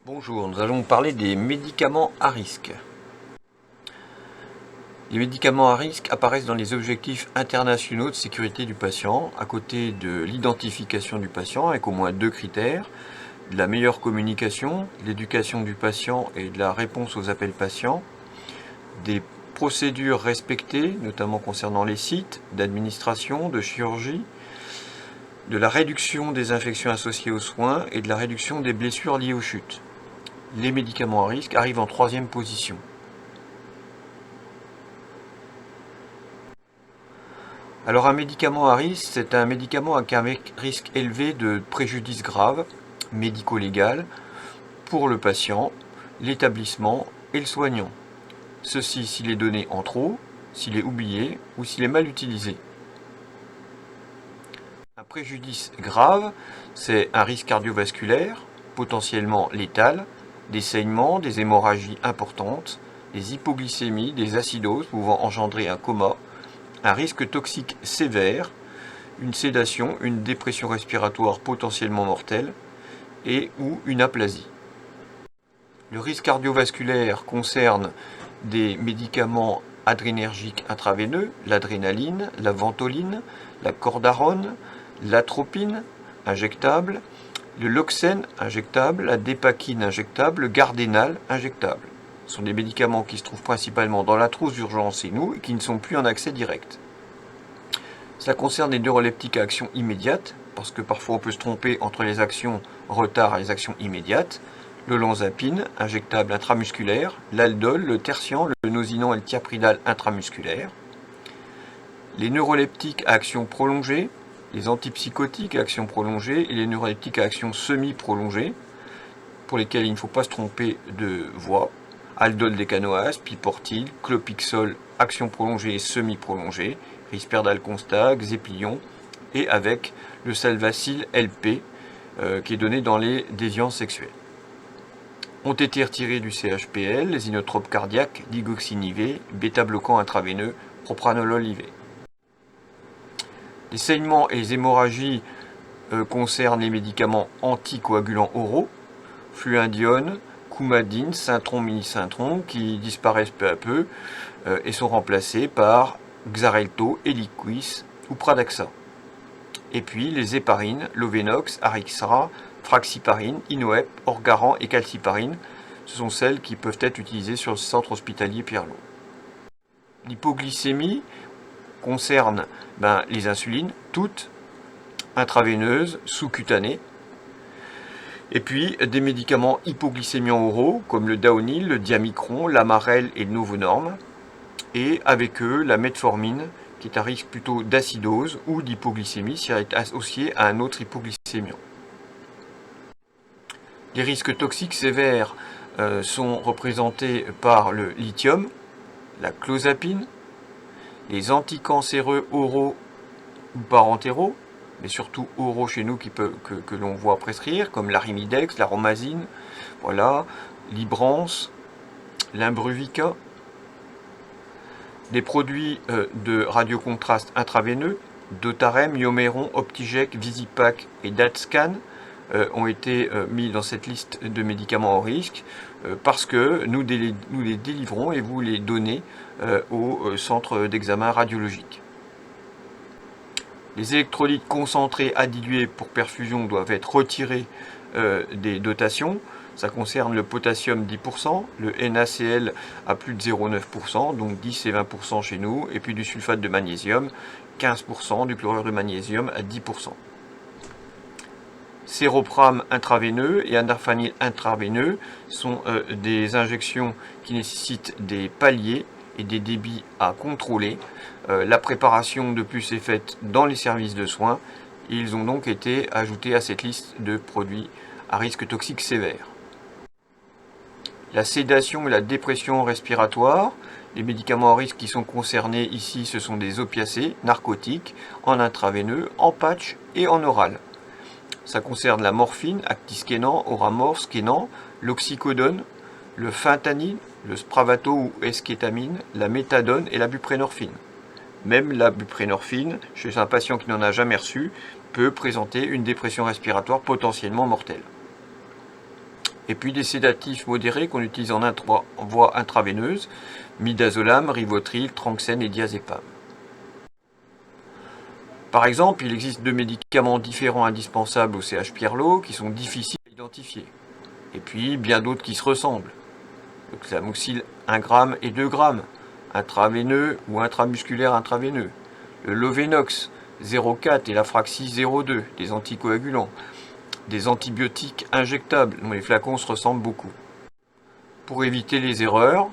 Bonjour, nous allons parler des médicaments à risque. Les médicaments à risque apparaissent dans les objectifs internationaux de sécurité du patient, à côté de l'identification du patient avec au moins 2 critères, de la meilleure communication, de l'éducation du patient et de la réponse aux appels patients, des procédures respectées, notamment concernant les sites d'administration, de chirurgie, de la réduction des infections associées aux soins et de la réduction des blessures liées aux chutes. Les médicaments à risque arrivent en 3e position. Alors un médicament à risque, c'est un médicament avec un risque élevé de préjudice grave, médico-légal, pour le patient, l'établissement et le soignant. Ceci s'il est donné en trop, s'il est oublié ou s'il est mal utilisé. Un préjudice grave, c'est un risque cardiovasculaire, potentiellement létal, des saignements, des hémorragies importantes, des hypoglycémies, des acidoses pouvant engendrer un coma, un risque toxique sévère, une sédation, une dépression respiratoire potentiellement mortelle et ou une aplasie. Le risque cardiovasculaire concerne des médicaments adrénergiques intraveineux, l'adrénaline, la ventoline, la cordarone, l'atropine injectable, le loxène injectable, la dépakine injectable, le gardénal injectable. Ce sont des médicaments qui se trouvent principalement dans la trousse d'urgence et nous et qui ne sont plus en accès direct. Ça concerne les neuroleptiques à action immédiate, parce que parfois on peut se tromper entre les actions retard et les actions immédiates. Le olanzapine, injectable intramusculaire, l'aldol, le tertian, le nosinant et le thiapridal intramusculaire. Les neuroleptiques à action prolongée, les antipsychotiques à action prolongée et les neuroleptiques à action semi-prolongée, pour lesquels il ne faut pas se tromper de voie. Aldol décanoase, piportil, clopixol, action prolongée et semi-prolongée, Risperdal Consta, Xéplion, et avec le Salvacil LP, qui est donné dans les déviances sexuelles. Ont été retirés du CHPL les inotropes cardiaques, digoxin-IV, bêta-bloquants intraveineux, propranolol IV. Les saignements et les hémorragies concernent les médicaments anticoagulants oraux, fluindione, coumadine, Syntron, mini-Syntron, qui disparaissent peu à peu et sont remplacés par Xarelto, Eliquis ou Pradaxa. Et puis les héparines, Lovenox, Arixra, Fraxiparine, Inoep, Orgaran et Calciparine, ce sont celles qui peuvent être utilisées sur le centre hospitalier Pierre-Lot. L'hypoglycémie concerne les insulines, toutes intraveineuses, sous-cutanées, et puis des médicaments hypoglycémiants oraux comme le Daonil, le Diamicron, l'Amarel et le Novonorm, et avec eux la metformine qui est un risque plutôt d'acidose ou d'hypoglycémie si elle est associée à un autre hypoglycémiant. Les risques toxiques sévères sont représentés par le lithium, la clozapine, les anticancéreux oraux ou parentéraux, mais surtout oraux chez nous que l'on voit prescrire, comme l'arimidex, la romazine, voilà, l'ibrance, l'imbruvica, des produits de radiocontraste intraveineux, Dotarem, Ioméron, Optigec, Visipac et Datscan ont été mis dans cette liste de médicaments au risque parce que nous les délivrons et vous les donnez au centre d'examen radiologique. Les électrolytes concentrés adilués pour perfusion doivent être retirés des dotations. Ça concerne le potassium 10%, le NaCl à plus de 0,9%, donc 10 et 20% chez nous, et puis du sulfate de magnésium, 15%, du chlorure de magnésium à 10%. Séropram intraveineux et andarfanil intraveineux sont des injections qui nécessitent des paliers et des débits à contrôler. La préparation de plus est faite dans les services de soins. Ils ont donc été ajoutés à cette liste de produits à risque toxique sévère. La sédation et la dépression respiratoire, les médicaments à risque qui sont concernés ici, ce sont des opiacés, narcotiques, en intraveineux, en patch et en oral. Ça concerne la morphine, Actiskénan, Oramor, Skénan, l'oxycodone, le fentanyl, le spravato ou eskétamine, la méthadone et la buprenorphine. Même la buprenorphine, chez un patient qui n'en a jamais reçu, peut présenter une dépression respiratoire potentiellement mortelle. Et puis des sédatifs modérés qu'on utilise en voie intraveineuse, midazolam, rivotril, tranxène et diazépam. Par exemple, il existe 2 médicaments différents indispensables au CH Pierlot qui sont difficiles à identifier. Et puis bien d'autres qui se ressemblent. Le Clamoxyl 1 g et 2 g, intraveineux ou intramusculaire intraveineux. Le Lovenox 0,4 et la Fraxis 0,2, des anticoagulants. Des antibiotiques injectables, dont les flacons se ressemblent beaucoup. Pour éviter les erreurs,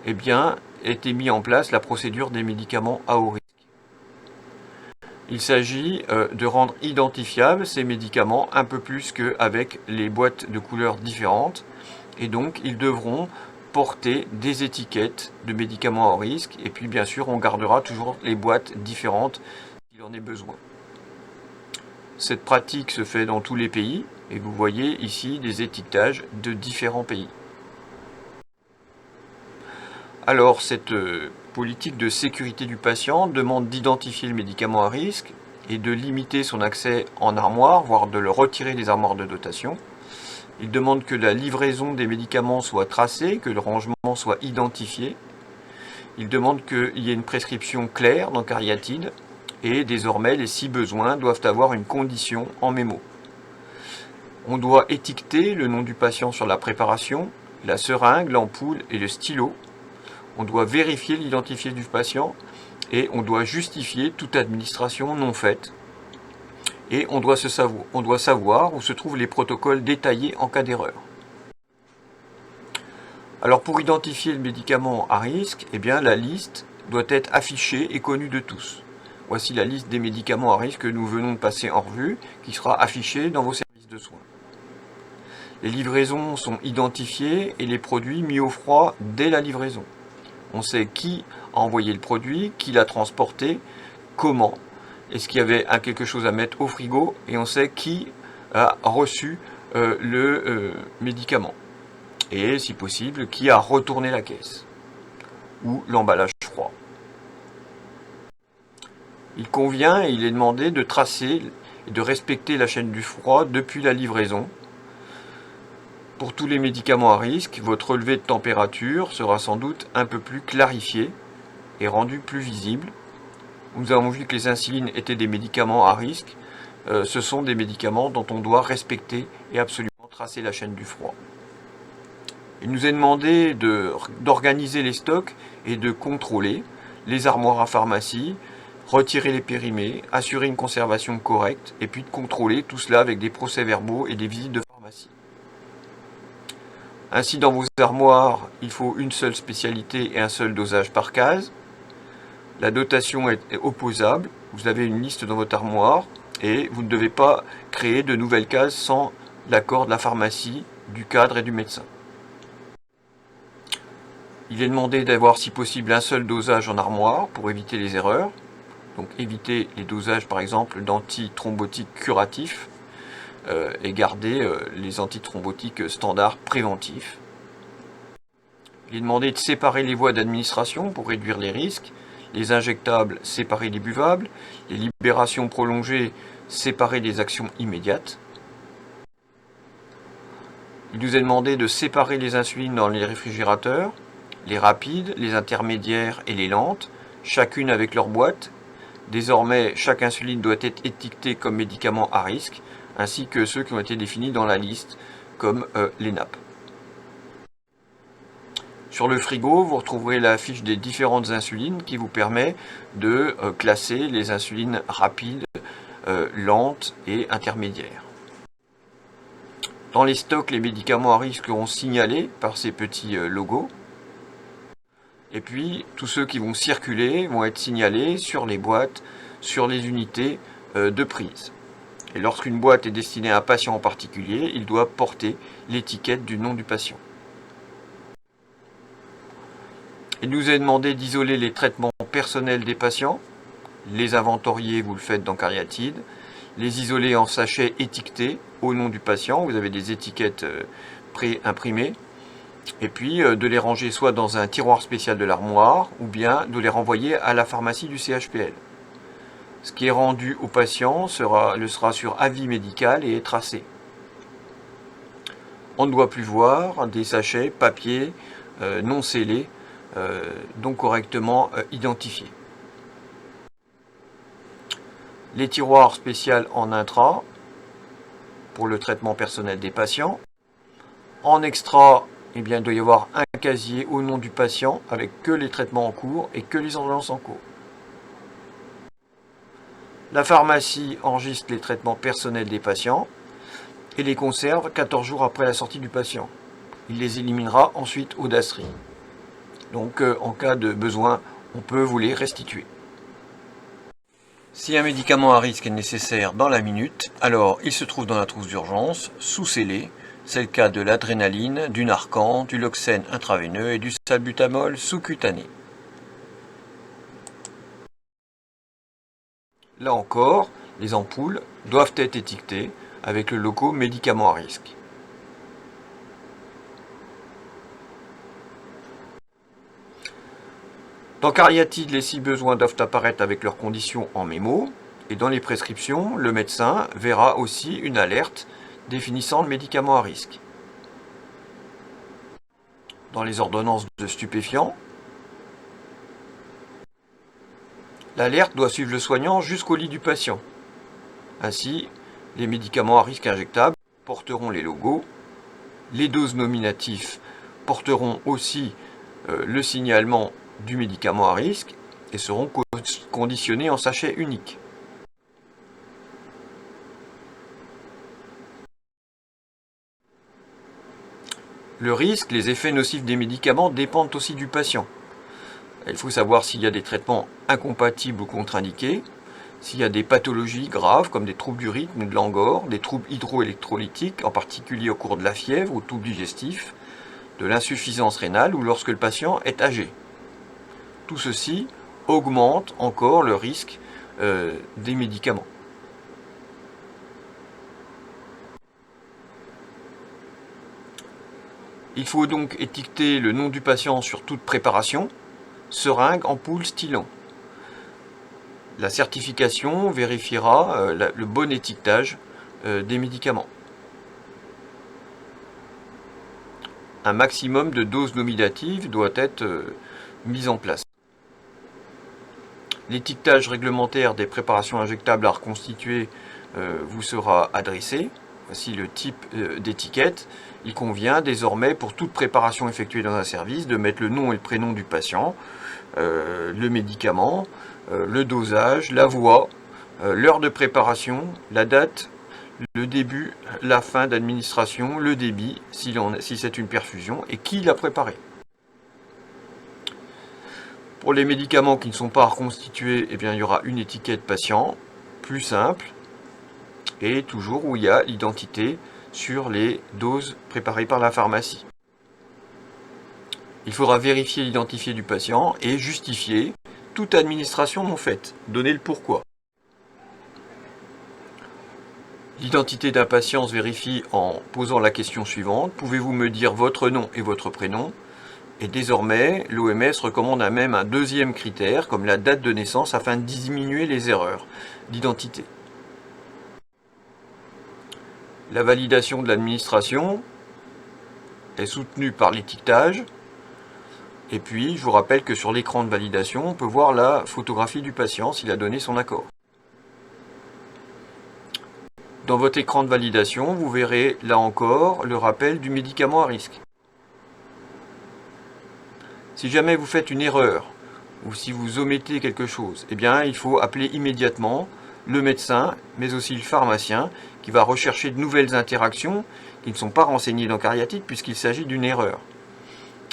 eh bien, a été mis en place la procédure des médicaments à haut risque. Il s'agit de rendre identifiables ces médicaments un peu plus qu'avec les boîtes de couleurs différentes, et donc ils devront porter des étiquettes de médicaments à haut risque, et puis bien sûr on gardera toujours les boîtes différentes s'il en est besoin. Cette pratique se fait dans tous les pays, et vous voyez ici des étiquetages de différents pays. Alors, cette politique de sécurité du patient demande d'identifier le médicament à risque et de limiter son accès en armoire, voire de le retirer des armoires de dotation. Il demande que la livraison des médicaments soit tracée, que le rangement soit identifié. Il demande qu'il y ait une prescription claire dans Cariatide, et désormais, les 6 besoins doivent avoir une condition en mémo. On doit étiqueter le nom du patient sur la préparation, la seringue, l'ampoule et le stylo. On doit vérifier l'identité du patient et on doit justifier toute administration non faite. Et on doit savoir où se trouvent les protocoles détaillés en cas d'erreur. Alors pour identifier le médicament à risque, eh bien, la liste doit être affichée et connue de tous. Voici la liste des médicaments à risque que nous venons de passer en revue, qui sera affichée dans vos services de soins. Les livraisons sont identifiées et les produits mis au froid dès la livraison. On sait qui a envoyé le produit, qui l'a transporté, comment, est-ce qu'il y avait quelque chose à mettre au frigo, et on sait qui a reçu le médicament. Et si possible, qui a retourné la caisse ou l'emballage froid. Il convient et il est demandé de tracer et de respecter la chaîne du froid depuis la livraison. Pour tous les médicaments à risque, votre relevé de température sera sans doute un peu plus clarifié et rendu plus visible. Nous avons vu que les insulines étaient des médicaments à risque. Ce sont des médicaments dont on doit respecter et absolument tracer la chaîne du froid. Il nous est demandé d'organiser les stocks et de contrôler les armoires à pharmacie, retirer les périmés, assurer une conservation correcte et puis de contrôler tout cela avec des procès-verbaux et des visites de pharmacie. Ainsi, dans vos armoires, il faut une seule spécialité et un seul dosage par case. La dotation est opposable. Vous avez une liste dans votre armoire et vous ne devez pas créer de nouvelles cases sans l'accord de la pharmacie, du cadre et du médecin. Il est demandé d'avoir si possible un seul dosage en armoire pour éviter les erreurs. Donc éviter les dosages par exemple d'antithrombotiques curatifs et garder les antithrombotiques standards préventifs. Il est demandé de séparer les voies d'administration pour réduire les risques, les injectables séparer des buvables, les libérations prolongées séparer des actions immédiates. Il nous est demandé de séparer les insulines dans les réfrigérateurs, les rapides, les intermédiaires et les lentes, chacune avec leur boîte. Désormais, chaque insuline doit être étiquetée comme médicament à risque, ainsi que ceux qui ont été définis dans la liste, comme les nappes. Sur le frigo, vous retrouverez la fiche des différentes insulines qui vous permet de classer les insulines rapides, lentes et intermédiaires. Dans les stocks, les médicaments à risque seront signalés par ces petits logos. Et puis, tous ceux qui vont circuler vont être signalés sur les boîtes, sur les unités de prise. Et lorsqu'une boîte est destinée à un patient en particulier, il doit porter l'étiquette du nom du patient. Il nous est demandé d'isoler les traitements personnels des patients. Les inventorier, vous le faites dans Cariatide. Les isoler en sachets étiquetés au nom du patient. Vous avez des étiquettes pré-imprimées. Et puis de les ranger soit dans un tiroir spécial de l'armoire ou bien de les renvoyer à la pharmacie du CHPL. Ce qui est rendu au patient le sera sur avis médical et est tracé. On ne doit plus voir des sachets papier non scellés, donc correctement identifiés. Les tiroirs spéciaux en intra pour le traitement personnel des patients. En extra, eh bien, il doit y avoir un casier au nom du patient avec que les traitements en cours et que les ordonnances en cours. La pharmacie enregistre les traitements personnels des patients et les conserve 14 jours après la sortie du patient. Il les éliminera ensuite au DASRI. Donc en cas de besoin, on peut vous les restituer. Si un médicament à risque est nécessaire dans la minute, alors il se trouve dans la trousse d'urgence, sous scellé. C'est le cas de l'adrénaline, du Narcan, du Loxène intraveineux et du salbutamol sous-cutané. Là encore, les ampoules doivent être étiquetées avec le logo médicament à risque. Dans Cariatide, les 6 besoins doivent apparaître avec leurs conditions en mémo. Et dans les prescriptions, le médecin verra aussi une alerte définissant le médicament à risque. Dans les ordonnances de stupéfiants, l'alerte doit suivre le soignant jusqu'au lit du patient. Ainsi, les médicaments à risque injectables porteront les logos, les doses nominatives porteront aussi le signalement du médicament à risque et seront conditionnés en sachet unique. Le risque, les effets nocifs des médicaments dépendent aussi du patient. Il faut savoir s'il y a des traitements incompatibles ou contre-indiqués, s'il y a des pathologies graves comme des troubles du rythme ou de l'angor, des troubles hydroélectrolytiques, en particulier au cours de la fièvre ou troubles digestifs, de l'insuffisance rénale ou lorsque le patient est âgé. Tout ceci augmente encore le risque des médicaments. Il faut donc étiqueter le nom du patient sur toute préparation, seringue, ampoule, stylo. La certification vérifiera le bon étiquetage des médicaments. Un maximum de doses nominatives doit être mis en place. L'étiquetage réglementaire des préparations injectables à reconstituer vous sera adressé. Voici le type d'étiquette. Il convient désormais pour toute préparation effectuée dans un service de mettre le nom et le prénom du patient, le médicament, le dosage, la voie, l'heure de préparation, la date, le début, la fin d'administration, le débit, si c'est une perfusion, et qui l'a préparé. Pour les médicaments qui ne sont pas reconstitués, eh bien, il y aura une étiquette patient, plus simple, et toujours où il y a l'identité sur les doses préparées par la pharmacie. Il faudra vérifier l'identifié du patient et justifier toute administration non faite, donner le pourquoi. L'identité d'un patient se vérifie en posant la question suivante. Pouvez-vous me dire votre nom et votre prénom? Et désormais, l'OMS recommande même un deuxième critère, comme la date de naissance, afin de diminuer les erreurs d'identité. La validation de l'administration est soutenue par l'étiquetage. Et puis, je vous rappelle que sur l'écran de validation, on peut voir la photographie du patient s'il a donné son accord. Dans votre écran de validation, vous verrez là encore le rappel du médicament à risque. Si jamais vous faites une erreur ou si vous omettez quelque chose, eh bien, il faut appeler immédiatement le médecin, mais aussi le pharmacien, qui va rechercher de nouvelles interactions qui ne sont pas renseignées dans Cariatide puisqu'il s'agit d'une erreur.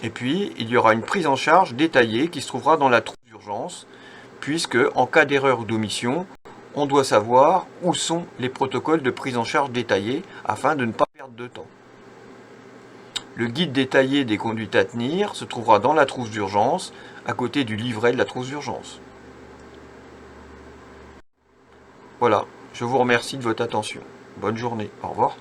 Et puis, il y aura une prise en charge détaillée qui se trouvera dans la trousse d'urgence, puisque en cas d'erreur ou d'omission, on doit savoir où sont les protocoles de prise en charge détaillés afin de ne pas perdre de temps. Le guide détaillé des conduites à tenir se trouvera dans la trousse d'urgence, à côté du livret de la trousse d'urgence. Voilà, je vous remercie de votre attention. Bonne journée, au revoir.